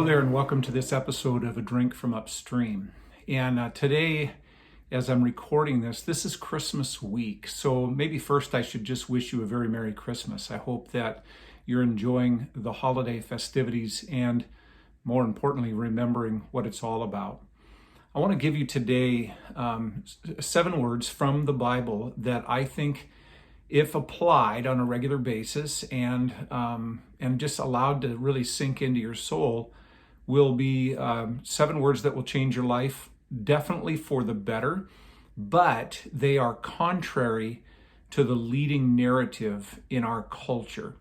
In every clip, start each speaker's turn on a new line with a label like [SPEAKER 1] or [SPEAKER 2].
[SPEAKER 1] Hello there, and welcome to this episode of A Drink from Upstream. And today, as I'm recording this is Christmas week. So maybe first I should just wish you a very Merry Christmas. I hope that you're enjoying the holiday festivities and, more importantly, remembering what it's all about. I want to give you today 7 words from the Bible that I think, if applied on a regular basis and just allowed to really sink into your soul, will be 7 words that will change your life, definitely for the better, but they are contrary to the leading narrative in our culture.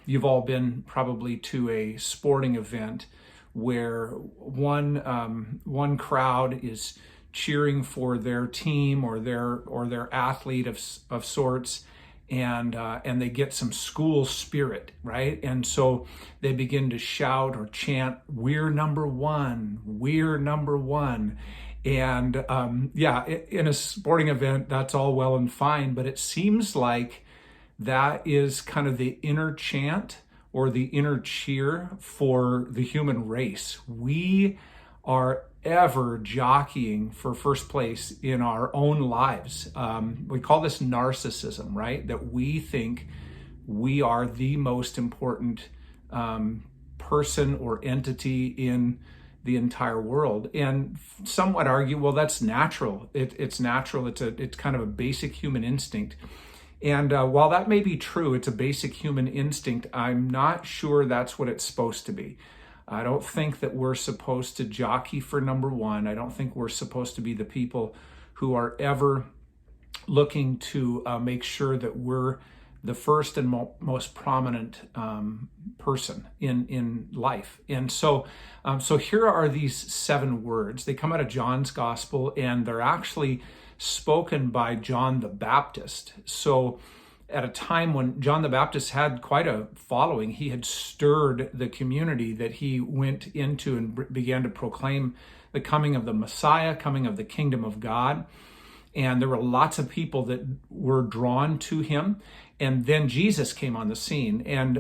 [SPEAKER 1] You've all been probably to a sporting event where one crowd is cheering for their team or their athlete of sorts, and they get some school spirit, right? And so they begin to shout or chant, "We're number one, we're number one." And in a sporting event, that's all well and fine, but it seems like that is kind of the inner chant or the inner cheer for the human race. We are ever jockeying for first place in our own lives. We call this narcissism, right? That we think we are the most important person or entity in the entire world. And some would argue, well, that's natural. It's natural. It's kind of a basic human instinct. And while that may be true, it's a basic human instinct, I'm not sure that's what it's supposed to be. I don't think that we're supposed to jockey for number one. I don't think we're supposed to be the people who are ever looking to make sure that we're the first and most prominent person in life. And so here are these 7 words. They come out of John's Gospel, and they're actually spoken by John the Baptist. So at a time when John the Baptist had quite a following, he had stirred the community that he went into and began to proclaim the coming of the Messiah, coming of the kingdom of God. And there were lots of people that were drawn to him. And then Jesus came on the scene, and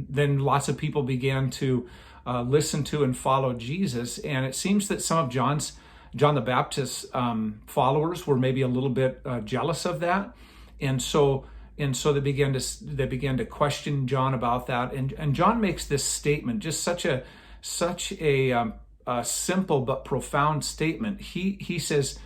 [SPEAKER 1] then lots of people began to listen to and follow Jesus. And it seems that some of John the Baptist's followers were maybe a little bit jealous of that. And so they began to question John about that. And John makes this statement, just such a simple but profound statement. He says,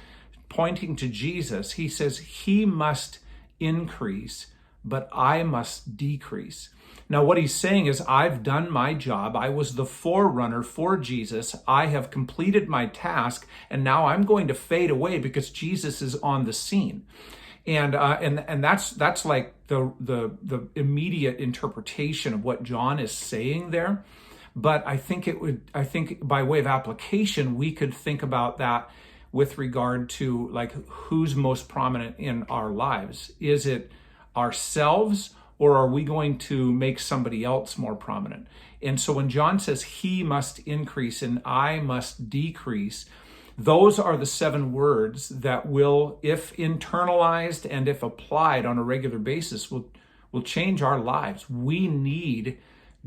[SPEAKER 1] pointing to Jesus, he says, "He must increase, but I must decrease." Now, what he's saying is, I've done my job. I was the forerunner for Jesus. I have completed my task, and now I'm going to fade away because Jesus is on the scene. And that's like the immediate interpretation of what John is saying there. But I think by way of application, we could think about that with regard to, like, who's most prominent in our lives. Is it ourselves, or are we going to make somebody else more prominent? And so when John says he must increase and I must decrease, those are the 7 words that will, if internalized and if applied on a regular basis, will change our lives. We need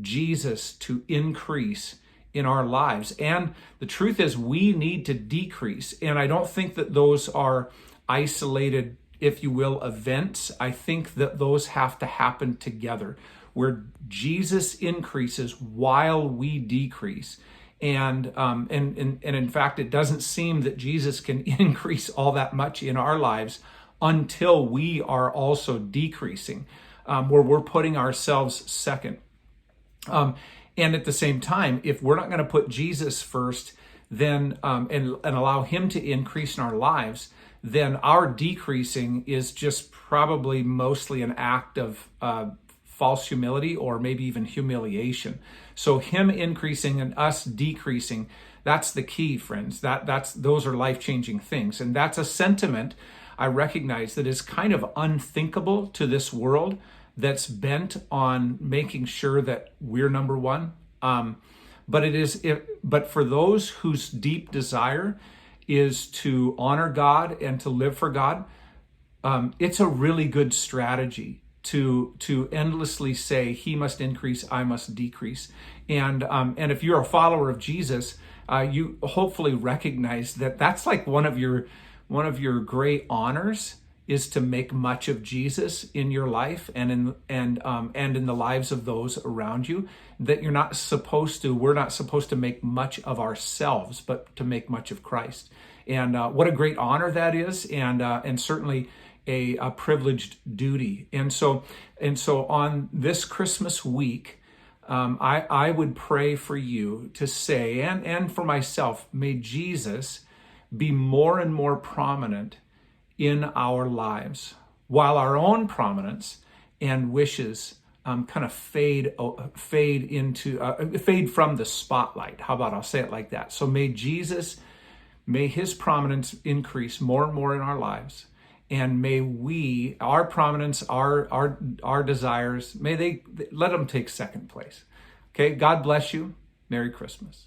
[SPEAKER 1] Jesus to increase in our lives. And the truth is, we need to decrease. And I don't think that those are isolated, if you will, events. I think that those have to happen together, where Jesus increases while we decrease. And in fact, it doesn't seem that Jesus can increase all that much in our lives until we are also decreasing, where we're putting ourselves second. And at the same time, if we're not going to put Jesus first, then and allow him to increase in our lives, then our decreasing is just probably mostly an act of false humility, or maybe even humiliation. So him increasing and us decreasing, that's the key, friends. Those are life-changing things. And that's a sentiment I recognize that is kind of unthinkable to this world that's bent on making sure that we're number one. But for those whose deep desire is to honor God and to live for God, it's a really good strategy to endlessly say, He must increase, I must decrease. And if you're a follower of Jesus, you hopefully recognize that that's like one of your great honors, is to make much of Jesus in your life and in the lives of those around you. That we're not supposed to make much of ourselves, but to make much of Christ. And what a great honor that is, and certainly a privileged duty. And so on this Christmas week, I would pray for you to say, and for myself, may Jesus be more and more prominent in our lives, while our own prominence and wishes kind of fade from the spotlight. How about I'll say it like that? So may His prominence increase more and more in our lives, and may our prominence, our desires, may they let them take second place. Okay, God bless you. Merry Christmas.